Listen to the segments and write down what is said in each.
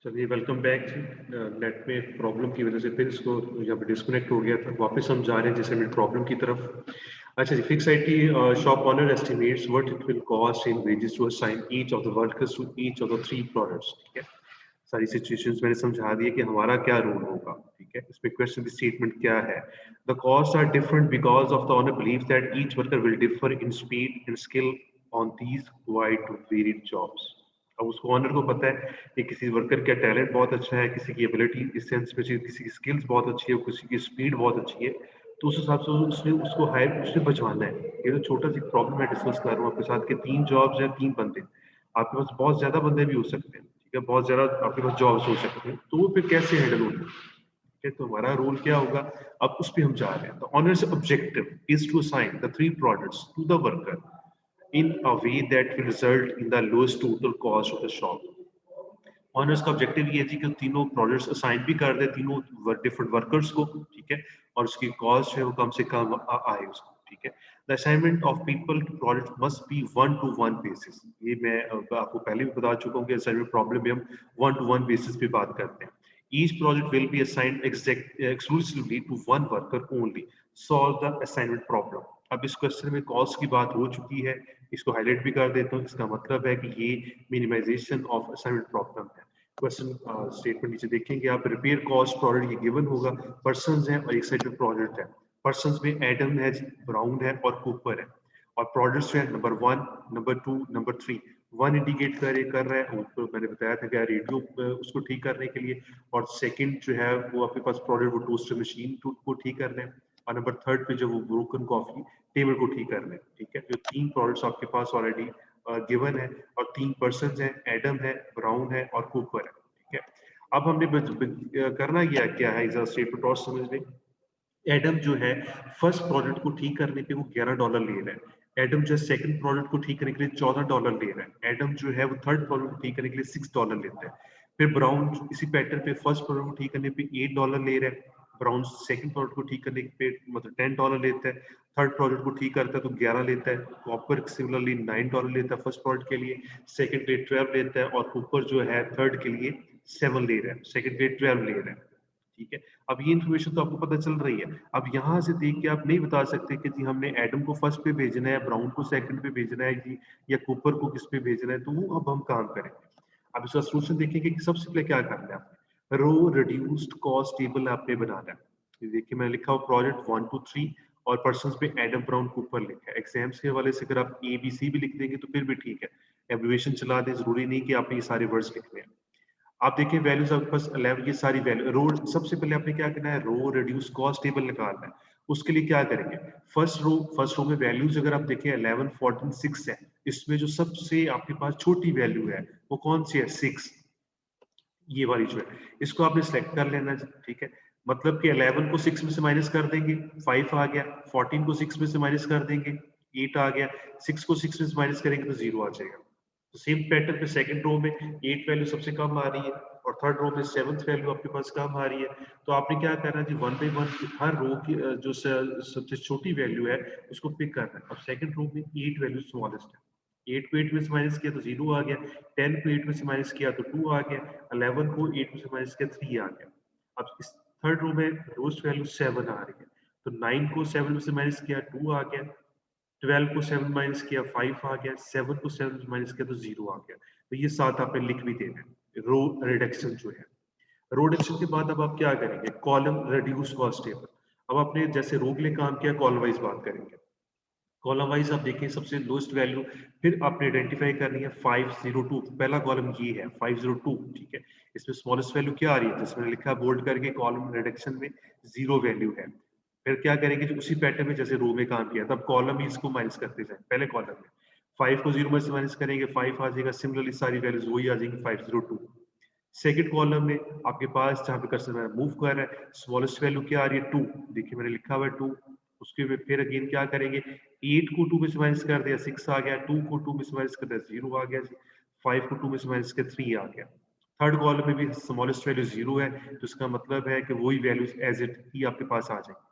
चलिए welcome back जी। Net में problem की वजह से फिर इसको यहाँ पे डिस्कनेक्ट हो गया था। वापस हम जा रहे हैं जैसे प्रॉब्लम की तरफ। अच्छा जी, fix it shop owner estimates what it will cost in wages to assign each of the workers to each of the three products. ठीक है, सारी सिचुएशंस मैंने समझा दी है कि हमारा क्या रोल होगा। ठीक है, इसमें क्वेश्चन स्टेटमेंट क्या है। The cost are different because of the owner believe that each worker will differ in speed and skill on these wide to varied jobs. अब उसको ऑनर को पता है कि किसी वर्कर का टैलेंट बहुत अच्छा है, किसी की एबिलिटी इस सेंस में किसी की स्किल्स बहुत अच्छी है, किसी की स्पीड बहुत अच्छी है, तो उस हिसाब से उसने उसको हायर उसने बचवाना है। ये तो छोटा सी प्रॉब्लम मैं डिस्कस कर रहा हूँ आपके साथ कि 3 जॉब्स हैं, 3 बंदे। आपके पास बहुत ज्यादा बंदे भी हो सकते हैं, ठीक है, बहुत ज्यादा आपके पास जॉब्स हो सकते हैं, तो वो फिर कैसे हैंडल होंगे। ठीक है, तो हमारा रोल क्या होगा, अब उस पर हम जा रहे हैं। तो owner's objective is to assign the 3 products to the worker in a way that will result in the lowest total cost of the shop. Honours का ऑब्जेक्टिव ये है जी कि तीनों प्रोडक्ट्स असाइन भी कर दे तीनों डिफरेंट वर्कर्स को। ठीक है, और उसकी कॉस्ट है वो कम से कम आए उसको। ठीक है, the assignment of people to product must be 1-to-1 basis. ये मैं आपको पहले भी बता चुका हूँ कि असाइनमेंट प्रॉब्लम में हम 1-to-1 बेसिस पे बात करते हैं। Each project will be assigned exclusively to one worker only. Solve the assignment problem. अब इस क्वेश्चन में कॉस्ट की बात हो चुकी है, इसको हाईलाइट भी कर देता हूँ। इसका मतलब है कि ये मिनिमाइजेशन ऑफ असाइनमेंट प्रॉब्लम है। क्वेश्चन स्टेटमेंट नीचे देखेंगे आप, रिपेयर कॉस्ट प्रोडक्ट ये गिवन होगा, पर्संस है और एक साइड पे प्रोडक्ट है। पर्संस में एडम है, ब्राउन है और कूपर है, और प्रोडक्ट्स जो है नंबर 1, नंबर 2, नंबर 3। 1 इंडिकेट कर रहा है, उसको मैंने बताया था कि रेडियो उसको ठीक करने के लिए, और सेकंड जो है वो आपके पास प्रोडक्ट वो टोस्टर मशीन को ठीक करना है, और नंबर 3 पे जो वो ब्रोकन कॉफी टेबल को ठीक करना है। ठीक है, जो 3 प्रोडक्ट्स आपके पास ऑलरेडी गिवन है, और 3 पर्सन है, एडम है, ब्राउन है और कूपर है। ठीक है, अब हमने करना क्या है, इस स्टेटमेंट और समझ लें। एडम जो है फर्स्ट प्रोडक्ट को ठीक करने पे वो $11 ले रहा है। एडम जो है सेकंड प्रोडक्ट को ठीक करने के लिए $14 ले रहा है। एडम जो है वो थर्ड प्रोडक्ट को ठीक करने के लिए $6 लेता है। फिर ब्राउन इसी पैटर्न पे फर्स्ट प्रोडक्ट को ठीक करने पे $8 ले रहा है। ब्राउन सेकंड प्रोडक्ट को ठीक करने पे मतलब $10 लेता है। थर्ड प्रोडक्ट को ठीक करता है तो 11 लेता है। कॉपर सिमिलरली $9 लेता है फर्स्ट प्रोडक्ट के लिए, सेकंड पे 12 लेता है, और कूपर जो है थर्ड के लिए 7 ले रहा है, सेकंड पे 12 ले रहा है। ठीक है, अब ये इन्फॉर्मेशन तो आपको पता चल रही है। अब यहाँ से देख के आप नहीं बता सकते कि जी हमने एडम को फर्स्ट पे भेजना है, ब्राउन को सेकंड पे भेजना है जी, या कूपर को किस पे भेजना है, तो वो अब हम काम करेंगे। अब इसका सोल्यूशन देखेंगे कि सबसे पहले क्या करना है आपने, रो रिड्यूस्ड कॉस्ट टेबल आपने बनाना है। ये देखिए मैंने लिखा हुआ प्रोजेक्ट 1 to 3, और पर्सन पे एडम, ब्राउन, कूपर लिखा है। एग्जाम्स के हवाले से अगर आप ABC भी लिख देंगे तो फिर भी ठीक है, एब्रिविएशन चला दें, जरूरी नहीं कि आपने ये सारे वर्ड्स लिखने हैं। आप देखिए वैल्यूज आपके पास 11, ये सारी वैल्यू रो। सबसे पहले आपने क्या करना है, रो रिड्यूस कॉस्ट टेबल निकालना है। उसके लिए क्या करेंगे, फर्स्ट रो में वैल्यूज अगर आप देखें 11, 14, 6 है। इसमें जो सबसे आपके पास छोटी वैल्यू है वो कौन सी है, 6। ये वाली जो है इसको आपने सिलेक्ट कर लेना है। ठीक है, मतलब कि 11 को 6 में से माइनस कर देंगे, 5 आ गया। 14 को 6 में से माइनस कर देंगे, 8 आ गया। 6 को 6 में से माइनस करेंगे तो 0 आ जाएगा। तो सेम पैटर्न पे सेकंड रो में 8 वैल्यू सबसे कम आ रही है, और थर्ड रो में 7th वैल्यू आपके पास कम आ रही है। तो आपने क्या करना है जी, 1 बाई 1 हर रो की जो सबसे छोटी वैल्यू है उसको पिक करना है। अब सेकंड रो में 8 वैल्यू स्मॉलेस्ट है, 8 को 8 में से माइनस किया तो 0 आ गया। 10 को 8 में से माइनस किया तो 2 आ गया। 11 को 8 में से माइनस किया 3 आ गया। अब इस थर्ड रो में लोएस्ट वैल्यू 7 आ रही है, तो 9 को 7 में से माइनस किया 2 आ गया। 12 को 7 माइनस किया 5 आ गया। 7 को 7 माइनस किया तो 0 आ गया। तो ये साथ आपने लिख भी देना है, रो रिडक्शन जो है। रो रिडक्शन के बाद अब आप क्या करेंगे, कॉलम रिड्यूस कॉस्ट टेबल। अब आपने जैसे रो के लिए काम किया, कॉलम वाइज बात करेंगे। कॉलम वाइज आप देखें सबसे लोएस्ट वैल्यू, फिर आपने आइडेंटिफाई करनी है 502। पहला कॉलम ये है 502। ठीक है, इसमें स्मॉलेस्ट वैल्यू क्या आ रही है, जिसमें लिखा है बोल्ड करके कॉलम रिडक्शन में 0 वैल्यू है। फिर क्या करेंगे, जो उसी पैटर्न में जैसे रो में काम किया तब कॉलम ही इसको माइनस करते जाए। पहले कॉलम में 5 को 0 में से माइनस करेंगे, 5 आ जाएगा। सिमिलरली सारी वैल्यूज वही आ जाएंगी 502। सेकंड कॉलम में आपके पास जहां पे कर्सर मूव कर रहा है, स्मॉलेस्ट वैल्यू क्या आ रही है, 2। देखिए मैंने लिखा हुआ है 2। उसके फिर अगेन क्या करेंगे, 8 को 2 में से माइनस कर दिया 6 आ गया। 2 को 2 में से माइनस कर दिया 0 आ गया जी। 5 को 2 में से माइनस किया 3 आ गया। थर्ड कॉलम में भी स्मॉलेस्ट वैल्यू 0 है, तो इसका मतलब है कि वही वैल्यूज एज इट ही आपके पास आ जाएंगी।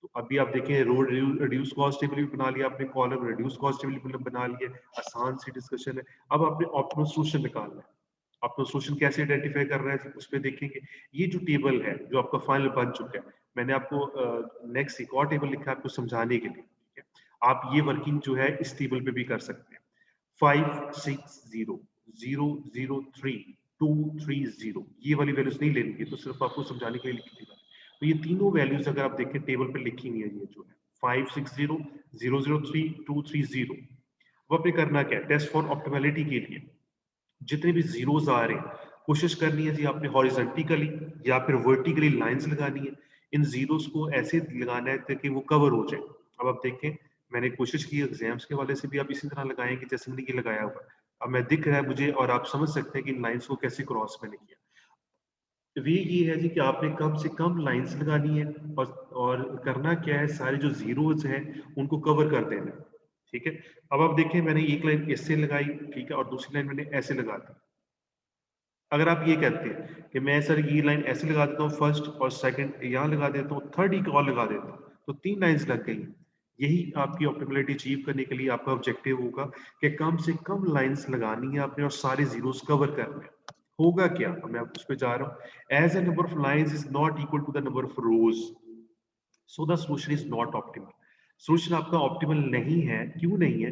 तो अभी आप देखें रो रिड्यूस कॉस्ट टेबल भी बना लिया आपने, कॉलम रिड्यूस कॉस्ट टेबल भी बना लिया। आसान सी डिस्कशन है। अब आपने ऑप्टिमल सॉल्यूशन निकालना है। आपका सोल्यूशन कैसे आइडेंटिफाई कर रहा है उस पर देखेंगे। ये जो टेबल है जो आपका फाइनल बन चुका है, मैंने आपको नेक्स्ट एक और टेबल लिखा है आपको समझाने के लिए, ठीक है। आप ये वर्किंग जो है इस टेबल पे भी कर सकते हैं। 5 6 0 0 0 3 2 3 0 ये वाली वैल्यूज नहीं लेनी है, तो सिर्फ आपको समझाने के लिए लिखी थी। तो ये तीनों वैल्यूज अगर आप देखें टेबल पे लिखी हुई है, ये जो है 5 6 0 0 0 3 2 3 0। वो आपने करना क्या है, टेस्ट फॉर ऑप्टिमलिटी के लिए जितने भी जीरोस आ रहे हैं कोशिश करनी है जी आपने हॉरिजॉन्टली या फिर वर्टिकली लाइंस लगानी है। इन जीरोस को ऐसे लगाना है ताकि वो कवर हो जाए। अब आप देखें, मैंने कोशिश की एग्जाम्स के वाले से भी आप इसी तरह लगाएंगे जैसे मैंने ये लगाया हुआ। अब मैं दिख रहा है मुझे और आप समझ सकते हैं कि इन लाइंस को कैसे क्रॉस मैंने किया। वे ये है जी कि आपने कम से कम लाइंस लगानी है और करना क्या है, सारे जो जीरोस हैं उनको कवर कर देना है, ठीक है। अब आप देखें मैंने एक लाइन ऐसे लगाई, ठीक है, और दूसरी लाइन मैंने ऐसे लगा दी। अगर आप ये कहते हैं कि मैं सर ये लाइन ऐसे लगा देता हूँ फर्स्ट और सेकंड यहाँ लगा देता हूँ, थर्ड एक और लगा देता हूँ, तो 3 लाइंस लग गई। यही आपकी ऑप्टिमलिटी अचीव करने के लिए आपका ऑब्जेक्टिव होगा कि कम से कम लाइंस लगानी है आपने और सारे जीरोस कवर करने हैं। होगा क्या, अब मैं उस पर जा रहा हूँ। As a number of lines is not equal to the number of rows, so the solution is not optimal. Solution आपका ऑप्टिमल नहीं है। क्यों नहीं है?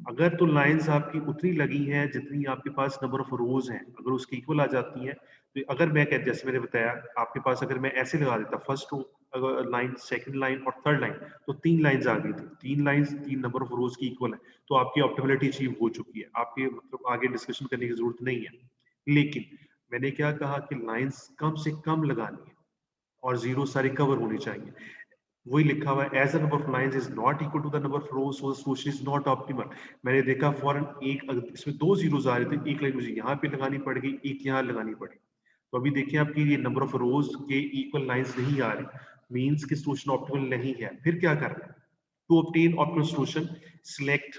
अगर तो लाइंस आपकी उतनी लगी हैं जितनी आपके पास नंबर ऑफ रोज हैं, अगर उसकी इक्वल आ जाती हैं, तो अगर मैं कह जैसे मैंने बताया आपके पास अगर मैं ऐसे लगा देता first row line, second line और थर्ड लाइन, तो 3 लाइंस आ गई थी। 3 लाइंस 3 नंबर ऑफ रोज की इक्वल है, तो आपकी ऑप्टिमलिटी अचीव हो चुकी है। आपके मतलब आगे डिस्कशन करने की जरूरत नहीं है। लेकिन मैंने क्या कहा कि लाइंस कम से कम लगानी है और जीरो सारे कवर होने चाहिए। वही लिखा हुआ है, as a number of lines is not equal to the number of rows, so the solution is not optimal. मैंने देखा फॉरन एक इसमें 2 जीरोस आ रहे थे, एक लाइन मुझे यहाँ पे लगानी पड़ेगी, एक यहाँ लगानी पड़ेगी। तो अभी देखिए आपकी ये नंबर ऑफ रोज के इक्वल लाइंस नहीं आ रही, मींस कि सोल्यूशन ऑप्टिमल नहीं है। फिर क्या करना है? To obtain optimal solution select,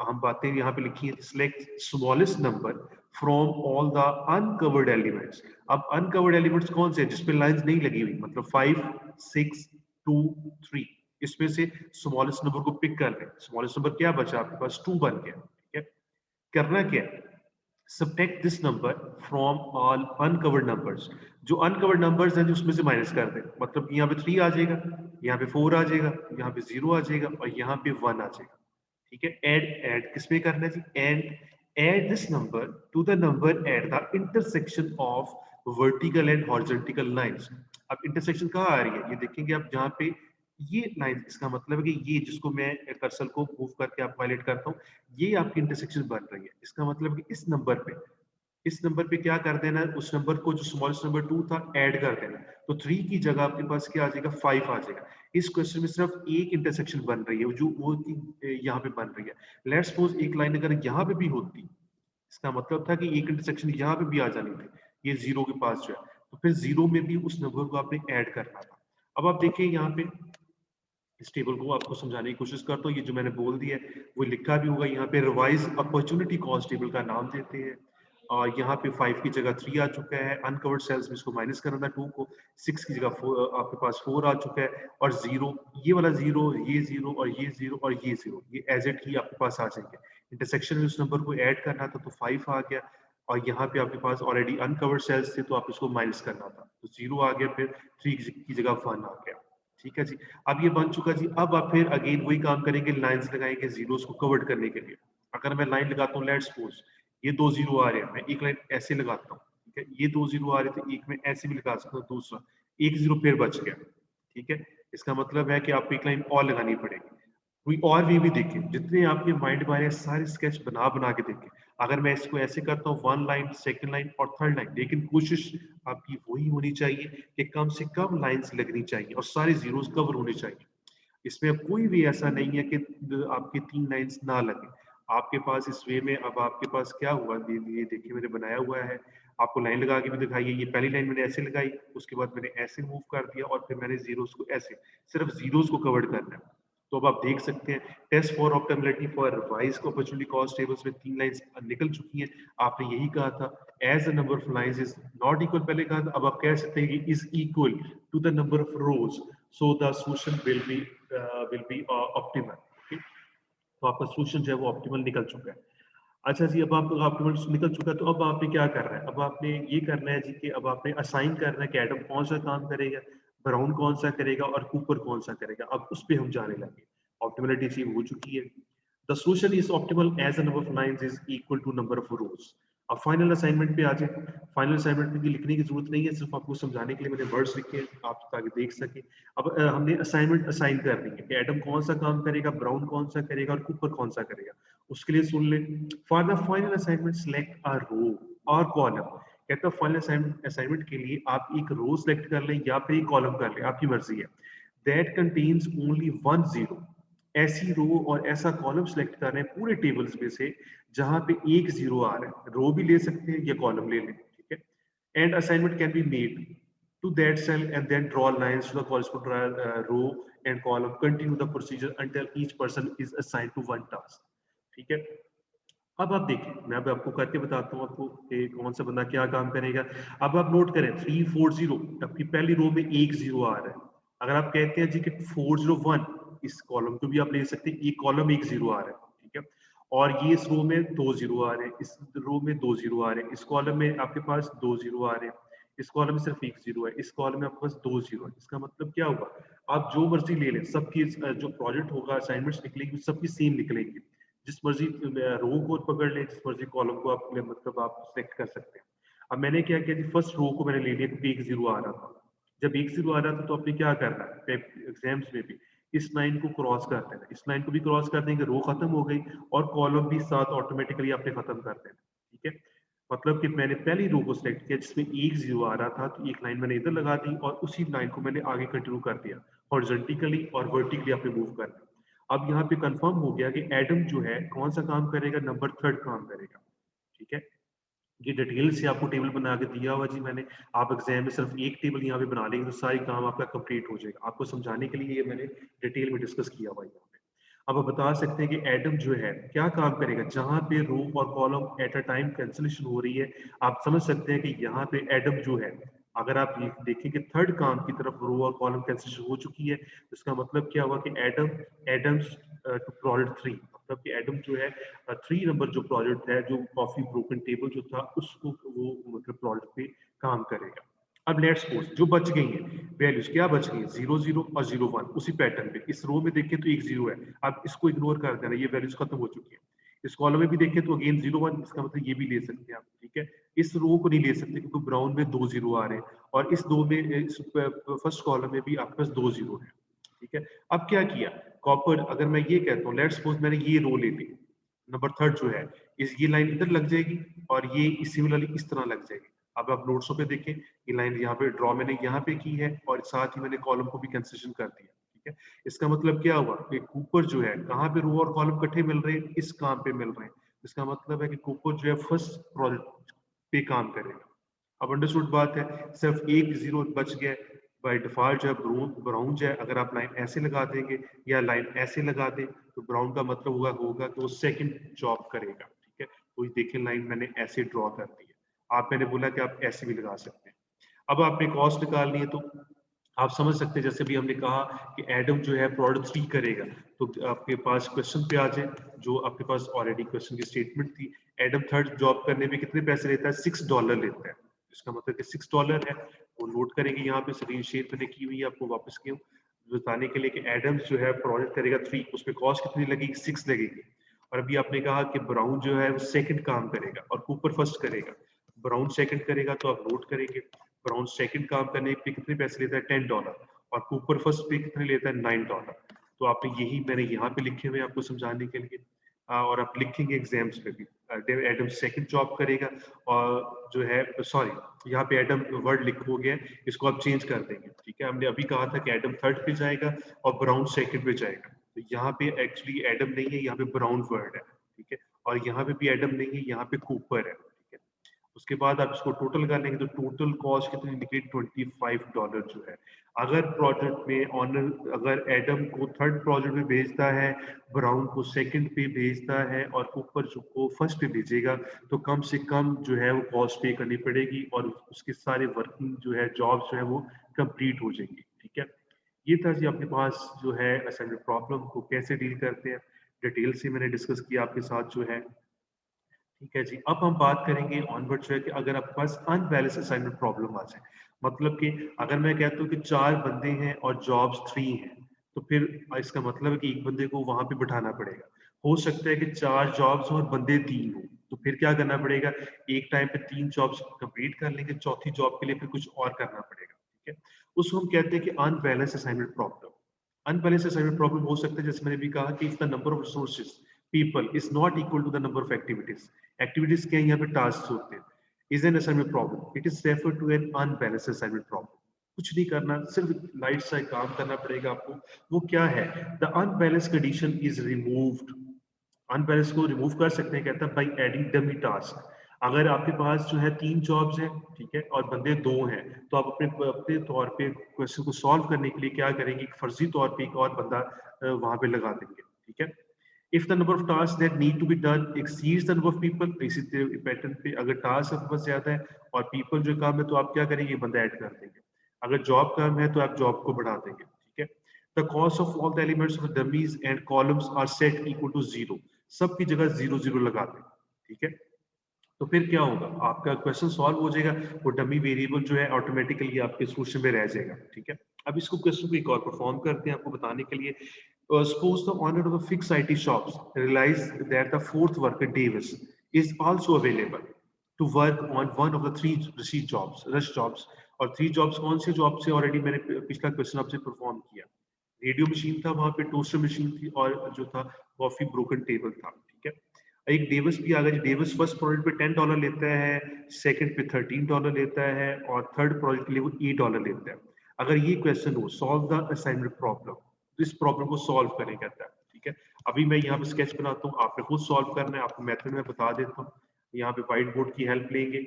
हम बातें यहाँ पे लिखी है, select smallest number from all the uncovered elements. अब अनकवर्ड एलिमेंट्स कौन से हैं? जिसपे लाइंस नहीं लगी हुई, मतलब 5 6 2 3, इसमें से स्मॉलेस्ट नंबर को पिक कर लें। स्मॉलेस्ट नंबर क्या बचा आपके पास? 2 बन गया, ठीक है। करना क्या है? Subtract this number from all uncovered numbers. जो अनकवर्ड नंबर्स हैं जो उसमें से माइनस कर दें, मतलब यहाँ पे 3 आ जाएगा, यहाँ पे 4 आ जाएगा, यहाँ पे 0 आ जाएगा और यहाँ पे 1 आ जाएगा, ठीक है। ऐड ऐड किस में करना है जी? And add this number to the number at the intersection of vertical and horizontal lines. अब इंटरसेक्शन कहाँ आ रही है? ये देखेंगे आप जहाँ पे ये लाइन, इसका मतलब है कि ये जिसको मैं कर्सर को मूव करके आपको हाईलाइट करता हूँ, ये आपकी इंटरसेक्शन बन रही है। इसका मतलब है कि इस नंबर पे क्या कर देना है, उस नंबर को जो स्मॉलेस्ट नंबर 2 था ऐड कर देना। तो 3 की जगह आपके पास क्या आ जाएगा? 5 आ जाएगा। इस क्वेश्चन में सिर्फ एक इंटरसेक्शन बन रही है, जो वो यहाँ पे बन रही है। लेट्स सपोज एक लाइन अगर यहाँ पे भी होती, इसका मतलब था कि एक इंटरसेक्शन यहाँ पे भी आ जानी थी, ये जीरो के पास जो है, तो फिर जीरो में भी उस नंबर को आपने ऐड करना था। अब आप देखिए यहाँ पे इस टेबल को आपको समझाने की कोशिश करता हूँ। ये जो मैंने बोल दिया है वो लिखा भी होगा यहाँ पे, रिवाइज अपॉर्चुनिटी कॉस्ट टेबल का नाम देते हैं। और यहाँ पे 5 की जगह 3 आ चुका है, अनकवर्ड सेल्स में इसको माइनस करना था 2 को, 6 की जगह 4 आपके पास 4 आ चुका है, और 0, ये वाला 0, ये 0 और ये 0 और ये 0, ये एज इट ही आपके पास आ जाएंगे। इंटरसेक्शन में उस नंबर को ऐड करना था तो 5 आ गया, और यहाँ पे आपके पास ऑलरेडी अनकवर्ड सेल्स थे तो आप इसको माइनस करना था, तो 0 आ गया, फिर 3 की जगह 1 आ गया, ठीक है जी। अब ये बन चुका जी। अब आप फिर अगेन वही काम करेंगे, लाइंस लगाएंगे जीरोस को कवर करने के लिए। अगर मैं लाइन लगाता हूँ, लेट्स सपोज ये 2 जीरो आ रहे हैं, मैं एक लाइन ऐसे लगाता हूँ, ठीक है। ये 2 जीरो आ रहे थे, एक में ऐसे भी लगा सकता हूँ, दूसरा एक जीरो फिर बच गया, ठीक है। इसका मतलब है कि आपको एक लाइन और लगानी पड़ेगी। कोई और वे भी देखें, जितने आपके माइंड में आ रहे हैं सारे स्केच बना बना के देखें। अगर मैं इसको ऐसे करता हूँ, 1 लाइन, सेकंड लाइन और थर्ड लाइन, लेकिन कोशिश आपकी वही होनी चाहिए कि कम से कम लाइंस लगनी चाहिए और सारे जीरोस कवर होने चाहिए। इसमें अब कोई भी ऐसा नहीं है कि आपके 3 लाइंस ना लगे आपके पास इस वे में। अब आपके पास क्या हुआ, ये देखिए मैंने बनाया हुआ है, आपको लाइन लगा के भी दिखाई है। ये पहली लाइन मैंने ऐसे लगाई, उसके बाद मैंने ऐसे मूव कर दिया और फिर मैंने जीरोस को ऐसे, सिर्फ जीरोस को कवर करना है। तो अब आप देख सकते हैं, test for optimality for revise opportunity cost tables में 3 लाइंस निकल चुकी हैं। आपने यही कहा था, as a number of lines is not equal, पहले कहा था, अब आप कह सकते हैं कि is equal to the number of rows, so the solution will be optimal. तो आपका सोल्यूशन जो है वो ऑप्टिमल निकल चुका है। अच्छा जी, अब आप ऑप्टिमल निकल चुका, तो अब आपने क्या करना है? अब आपने ये करना है जी कि अब आपने असाइन करना है कि एडम कौन सा काम करेगा, ब्राउन कौन सा करेगा और कूपर कौन सा करेगा। अब उस पे हम जाने लगे। ऑप्टिमलिटी अचीव हो चुकी है। The solution is optimal as the number of lines is equal to number of rows. अब फाइनल असाइनमेंट पे आ जाए। फाइनल असाइनमेंट में लिखने की जरूरत नहीं है, सिर्फ आपको समझाने के लिए मैंने वर्ड्स लिखे हैं, आप ताकि देख सकें। अब हमने असाइनमेंट असाइन करनी है कि एडम कौन सा काम करेगा, ब्राउन कौन सा करेगा और कूपर कौन सा करेगा। उसके लिए सुन लें। For the final assignment select a row और कॉलम। कहता है फाइनल असाइनमेंट के लिए आप एक रो सिलेक्ट कर लें या फिर एक कॉलम कर लें, आपकी मर्जी है। That contains only one zero. ऐसी रो और ऐसा कॉलम सिलेक्ट कर रहे हैं पूरे टेबल्स में से जहां पे एक जीरो आ रहा है। रो भी ले सकते हैं या कॉलम ले लें, ठीक है। And assignment can be made to that cell and then draw lines to the corresponding row and column. Continue the procedure until each person is assigned to one task. ठीक है। अब आप देखें, मैं अब आपको करके बताता हूँ आपको कि कौन सा बंदा क्या काम करेगा। अब आप नोट करें 340, आपकी पहली रो में एक जीरो आ रहा है। अगर आप कहते हैं जी कि 401, इस कॉलम को भी आप ले सकते हैं, एक कॉलम एक जीरो आ रहा है, ठीक है। और ये इस रो में दो जीरो आ रहे हैं, इस रो में दो जीरो आ रहे हैं, इस कॉलम में आपके पास दो जीरो आ रहे हैं, इस कॉलम में सिर्फ एक जीरो है, इस कॉलम में आपके पास दो जीरो है। इसका मतलब क्या हुआ, आप जो मर्जी ले लें, सबकी जो प्रोजेक्ट होगा, असाइनमेंट्स निकलेंगी, सबकी सेम निकलेंगी। जिस मर्जी रो को पकड़ ले, जिस मर्जी कॉलम को आप मतलब आप सेलेक्ट कर सकते हैं। अब मैंने क्या किया जी, फर्स्ट रो को मैंने ले लिया क्योंकि एक जीरो आ रहा था। जब एक जीरो आ रहा था तो आपने क्या करना है एग्जाम्स में भी, इस लाइन को क्रॉस कर देना। इस लाइन को भी क्रॉस कर देंगे, रो खत्म हो गई और कॉलम भी साथ ऑटोमेटिकली आपने खत्म कर देना, ठीक है। मतलब कि मैंने पहली रो को सिलेक्ट किया जिसमें एक जीरो आ रहा था, तो एक लाइन मैंने इधर लगा दी और उसी लाइन को मैंने आगे कंटिन्यू कर दिया। हॉरिजॉन्टली और वर्टिकली आपने मूव कर दिया। अब यहाँ पे कंफर्म हो गया कि एडम जो है कौन सा काम करेगा, नंबर थर्ड काम करेगा, ठीक है। ये डिटेल से आपको टेबल बना के दिया हुआ जी मैंने। आप एग्जाम में सिर्फ एक टेबल यहाँ पे बना लेंगे तो सारी काम आपका कंप्लीट हो जाएगा। आपको समझाने के लिए ये मैंने डिटेल में डिस्कस किया हुआ है यहाँ पे। अब आप बता सकते हैं कि एडम जो है क्या काम करेगा जहां पे रो और column at a time cancellation हो रही है। आप समझ सकते हैं कि यहाँ पे एडम जो है, अगर आप ये देखें कि थर्ड काम की तरफ रो और कॉलम कैंसिलेशन हो चुकी है, तो इसका मतलब क्या हुआ कि Adam Adams to project three, मतलब कि एडम जो है थ्री नंबर जो प्रोजेक्ट है, जो कॉफी ब्रोकन टेबल जो था, उसको वो मतलब प्रोजेक्ट पे काम करेगा। अब लेट्स सपोज जो बच गई है वैल्यूज, क्या बच गई है, जीरो जीरो और जीरो वन, उसी पैटर्न पे। इस रो में देखें तो एक जीरो है, अब इसको इग्नोर कर देना, ये वैल्यूज खत्म हो चुकी है। इस कॉलम में भी देखें तो अगेन जीरो वन, इसका मतलब ये भी ले सकते हैं आप, ठीक है। इस रो को नहीं ले सकते क्योंकि ब्राउन में दो जीरो आ रहे हैं और इस दो में इस फर्स्ट कॉलम में भी आपके पास दो जीरो है, ठीक है। अब क्या किया, कॉपर, अगर मैं ये कहता हूँ लेट्स सपोज मैंने ये रो ले ली, नंबर थर्ड जो है, इस ये लाइन इधर लग जाएगी और ये सिमिलरली इस तरह लग जाएगी। अब आप नोट्सों पे देखें, ये लाइन यहाँ पे ड्रॉ मैंने यहाँ पे की है और साथ ही मैंने कॉलम को भी कंसेशन कर दिया, ठीक है। इसका मतलब क्या हुआ कि कूपर जो है कहाँ पे रो और कॉलम इकट्ठे मिल रहे हैं, इस काम पे मिल रहे हैं। इसका मतलब है कि कूपर जो है फर्स्ट प्रोजेक्ट पे काम करेगा। अब अंडरस्टूड बात है, सिर्फ एक जीरो बच गया। बाय डिफॉल्ट जो है ब्राउन जो है, अगर आप लाइन ऐसे लगा देंगे या लाइन ऐसे लगा दें तो ब्राउन का मतलब होगा कि वो सेकंड जॉब करेगा, ठीक है। तो देखिए लाइन मैंने ऐसे ड्रॉ कर दी है। आप, मैंने बोला कि आप ऐसे भी लगा सकते हैं। अब आपने कॉस्ट निकालनी है तो आप समझ सकते हैं, जैसे भी हमने कहा कि एडम जो है प्रोडक्ट थ्री करेगा, तो आपके पास क्वेश्चन पे आ जाए, जो आपके पास ऑलरेडी क्वेश्चन की स्टेटमेंट थी। एडम थर्ड जॉब करने में कितने पैसे लेता है, $6 लेता है। इसका मतलब कि $6 है, वो नोट करेंगे यहाँ पे, स्क्रीन शेयर मैंने की हुई है, आपको वापस क्यों बताने के लिए कि एडम्स जो है प्रोडक्ट करेगा थ्री, उस पर कॉस्ट कितनी लगेगी, 6 लगेगी। और अभी आपने कहा कि ब्राउन जो है वो सेकंड काम करेगा और कूपर फर्स्ट करेगा। ब्राउन सेकंड करेगा तो आप नोट करेंगे, ब्राउन सेकंड काम करने पे कितने पैसे लेता है, $10, और कूपर फर्स्ट पे कितने लेता है, $9। तो आपने यही मैंने यहाँ पे लिखे हुए आपको समझाने के लिए। और आप लिखेंगे एग्जाम्स में भी, एडम सेकंड जॉब करेगा और जो है, सॉरी यहाँ पे एडम वर्ड लिख हो गया, इसको आप चेंज कर देंगे, ठीक है। हमने अभी कहा था कि एडम थर्ड पे जाएगा और ब्राउन सेकंड पे जाएगा, तो यहाँ पे एक्चुअली एडम नहीं है, यहाँ पे ब्राउन वर्ड है, ठीक है। और यहाँ पे भी एडम नहीं है, यहाँ पे कूपर है, ठीक है। उसके बाद आप इसको टोटल कर लेंगे तो टोटल कॉस्ट कितनी निकली, $25 जो है। अगर प्रोजेक्ट में ऑनर, अगर एडम को थर्ड प्रोजेक्ट में भेजता है, ब्राउन को सेकंड पे भेजता है और ऊपर जो को फर्स्ट पे भेजेगा, तो कम से कम जो है वो कॉस्ट पे करनी पड़ेगी और उसके सारे वर्किंग जो है, जॉब जो है वो कंप्लीट हो जाएंगी, ठीक है। ये था जी अपने पास जो है असाइनमेंट प्रॉब्लम को कैसे डील करते हैं, डिटेल से मैंने डिस्कस किया आपके साथ जो है। ठीक है जी। अब हम बात करेंगे ऑनवर्ड जो है कि अगर आपके पास अनबैलेंस असाइनमेंट प्रॉब्लम आ जाए, मतलब कि अगर मैं कहता हूँ कि 4 बंदे हैं और जॉब्स 3 हैं, तो फिर इसका मतलब है कि एक बंदे को वहाँ पे बिठाना पड़ेगा। हो सकता है कि 4 जॉब्स और बंदे 3 हों, तो फिर क्या करना पड़ेगा? एक टाइम पे 3 जॉब्स कंप्लीट कर लेंगे, चौथी जॉब के लिए फिर कुछ और करना पड़ेगा, ठीक है? उसको हम कहते हैं कि unbalance assignment problem. Unbalance assignment problem हो सकता है, जैसे मैंने भी कहा कि if the number of resources people is not equal to the number of activities. Activities क्या है? यहाँ पे टास्क होते हैं। Is an assignment problem, it is refer to an unbalance assignment problem. कुछ नहीं करना, सिर्फ लाइट सा एक काम करना पड़ेगा आपको। वो क्या है? The unbalance condition is removed. Unbalance को रिमूव कर सकते हैं, कहता है बाई एडिंग डमी टास्क। अगर आपके पास जो है 3 जॉब्स हैं, ठीक है, और बंदे 2 हैं, तो आप अपने अपने तौर पे क्वेश्चन को सॉल्व करने के लिए क्या करेंगे? एक फर्जी तौर पे एक और बंदा वहां पे लगा देंगे, ठीक है? If the number of task that need to be done exceeds the number of people, इसी पैटर्न पे अगर टास्क आपके पास ज्यादा है और पीपल जो काम है, तो आप क्या करेंगे? बंदा ऐड कर देंगे। अगर जॉब कम है तो आप जॉब को बढ़ा देंगे, ठीक है? The cost of all the elements of dummies and columns are set equal to 0। सबकी जगह 0 0 लगा दें, ठीक है? तो फिर क्या होगा? आपका क्वेश्चन सॉल्व हो जाएगा। वो डमी वेरिएबल जो है ऑटोमेटिकली आपके सोल्यूशन में रह जाएगा, ठीक है? अब इसको क्वेश्चन को एक और परफॉर्म करते हैं आपको बताने के लिए। Suppose the owner of a fixed IT shops realized that the fourth worker Davis is also available to work on one of the 3 received jobs, rush jobs। और 3 jobs कौन से जॉब से? ऑलरेडी मैंने पिछला क्वेश्चन आपसे perform किया। Radio machine था, वहां पे टोस्टर मशीन थी, और जो था कॉफी ब्रोकन टेबल था, ठीक है? एक डेविस भी आ गया। डेविस फर्स्ट प्रोजेक्ट पे $10 लेता है, सेकंड पे $13 लेता है, और थर्ड प्रोजेक्ट के लिए वो $8 लेता है। अगर ये क्वेश्चन हो, सॉल्व द असाइनमेंट प्रॉब्लम, तो इस प्रॉब्लम को सॉल्व करें, कहता है, ठीक है? अभी मैं यहाँ पे स्केच बनाता हूँ, आपने खुद सॉल्व करना है। आपको मेथड में बता देता हूँ। यहाँ पे व्हाइट बोर्ड की हेल्प लेंगे।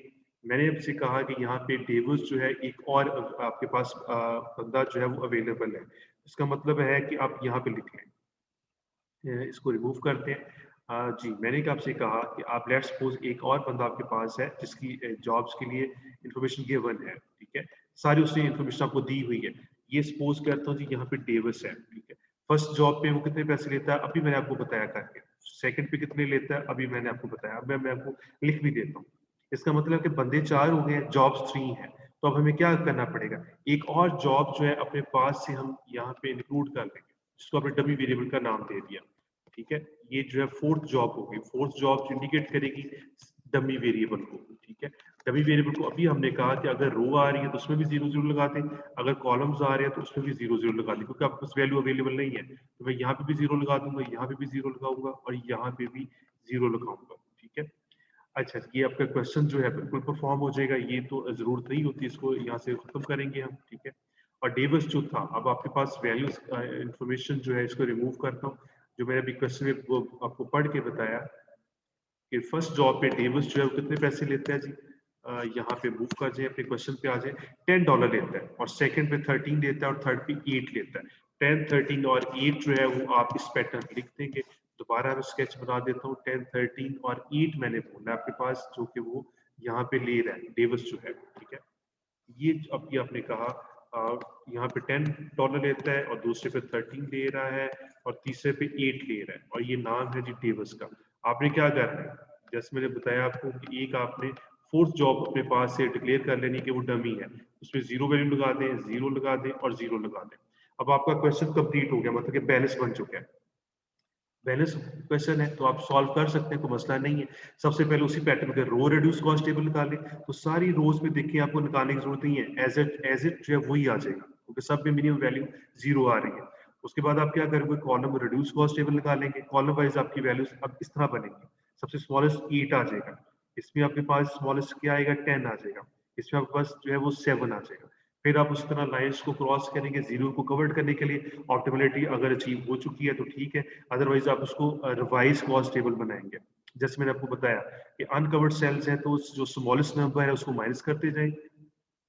मैंने आपसे कहा कि यहाँ पे डेविस जो है एक और आपके पास बंदा जो है वो अवेलेबल है। इसका मतलब है कि आप यहाँ पे लिख लें। इसको रिमूव करते हैं। जी, मैंने आपसे कहा कि आप लेट्स सपोज एक और बंदा आपके पास है जिसकी जॉब्स के लिए इंफॉर्मेशन गिवन है, ठीक है? सारी उसने इंफॉर्मेशन आपको दी हुई है। ये सपोज करता हूँ जी, यहाँ पे डेविस है, ठीक है? फर्स्ट जॉब पे वो कितने पैसे लेता है? अभी मैंने आपको बताया करके। सेकंड पे कितने लेता है? अभी मैंने आपको बताया। अब मैं आपको लिख भी देता हूँ। इसका मतलब कि बंदे 4 हो गए हैं, जॉब्स 3 हैं। तो अब हमें क्या करना पड़ेगा? एक और जॉब जो है अपने पास से हम यहाँ पे इंक्लूड कर लेंगे, जिसको आपने डमी वेरिएबल का नाम दे दिया, ठीक है? ये जो है फोर्थ जॉब होगी। फोर्थ जॉब इंडिकेट करेगी डमी वेरिएबल को, ठीक है? डमी वेरिएबल को अभी हमने कहा कि अगर रो आ रही है तो उसमें भी 0 0 लगा दें, अगर कॉलम्स आ रहे हैं तो उसमें भी 0 0 लगा दें, क्योंकि आपके पास वैल्यू अवेलेबल नहीं है। तो मैं यहाँ पे भी 0 लगा दूंगा, यहाँ पे भी 0 लगाऊंगा, और यहाँ पे भी 0 लगाऊंगा, ठीक है? अच्छा, ये आपका क्वेश्चन जो है बिल्कुल परफॉर्म हो जाएगा। ये तो जरूरत नहीं होती, इसको यहाँ से खत्म करेंगे हम, ठीक है? और डेविस जो था, अब आपके पास वैल्यूज इंफॉर्मेशन जो है इसको रिमूव करता हूँ। जो मैंने अभी क्वेश्चन में वो आपको पढ़ के बताया कि फर्स्ट जॉब पे डेविस जो है वो कितने पैसे लेता है जी? यहाँ पे मूव कर जाए, अपने क्वेश्चन पे आ जाए। $10 लेता है, और सेकंड पे 13 लेता है, और थर्ड पे 8 लेता है। 10 13 और 8 जो है वो आप इस पैटर्न लिख देंगे। दोबारा मैं स्केच बना देता हूँ। 10 13 और 8 मैंने बोला आपके पास, जो कि वो यहाँ पे ले रहा है डेविस जो है, ठीक है? ये अब ये आपने कहा यहाँ पे $10 लेता है, और दूसरे पे 13 ले रहा है, और तीसरे पे 8 ले रहा है, और ये नाम है जी डेविस का। आपने क्या करना है? जैसे मैंने बताया आपको कि एक आपने फोर्थ जॉब अपने पास से डिक्लेयर कर लेनी कि वो डमी है, उसमें 0 वैल्यू लगा दें, 0 लगा दें, और 0 लगा दें। अब आपका क्वेश्चन कंप्लीट हो गया, मतलब कि बैलेंस बन चुका है। बैलेंस क्वेश्चन है तो आप सॉल्व कर सकते हैं, कोई मसला नहीं है। सबसे पहले उसी पैटर्न के रो रिड्यूस कॉस्ट टेबल निकालें। तो सारी रोज में देखिए आपको निकालने की जरूरत नहीं है, एज इट जो है वही आ जाएगा, क्योंकि सब में मिनिमम वैल्यू 0 आ रही है। उसके बाद आप क्या करोगे? कॉलम रिड्यूस कॉस्ट टेबल निकालेंगे। कॉलम वाइज आपकी वैल्यूज अब इस तरह बनेंगी। सबसे स्मॉलेस्ट 8 आ जाएगा, इसमें आपके पास स्मॉलेस्ट क्या आएगा? 10 आ जाएगा, इसमें आपके पास जो है वो 7 आ जाएगा। फिर आप उस तरह लाइंस को क्रॉस करेंगे जीरो को कवर करने के लिए। ऑप्टिमलिटी अगर अचीव हो चुकी है तो ठीक है, अदरवाइज आप उसको रिवाइज कॉस्ट टेबल बनाएंगे। जैसे मैंने आपको बताया कि अनकवर्ड सेल्स हैं, तो जो स्मॉलेस्ट नंबर है उसको माइनस करते जाएं,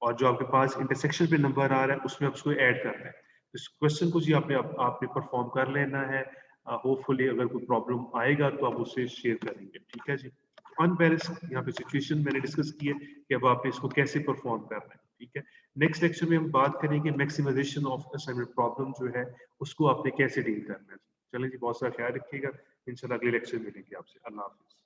और जो आपके पास इंटरसेक्शन पे नंबर आ रहा है उसमें आप उसको ऐड करना है। इस क्वेश्चन को जी आपने परफॉर्म कर लेना है। होपफुली अगर कोई प्रॉब्लम आएगा तो आप उससे शेयर करेंगे, ठीक है जी? अनबैलेंस यहाँ पे सिचुएशन मैंने डिस्कस की है कि अब आपने इसको कैसे परफॉर्म करना है, ठीक है? नेक्स्ट लेक्चर में हम बात करेंगे मैक्सिमाइजेशन ऑफ असाइनमेंट प्रॉब्लम जो है उसको आपने कैसे डील करना है। चलिए जी, बहुत सारा ख्याल रखिएगा। इंशाल्लाह अगले लेक्चर में मिलेंगे आपसे। अल्लाह हाफिज।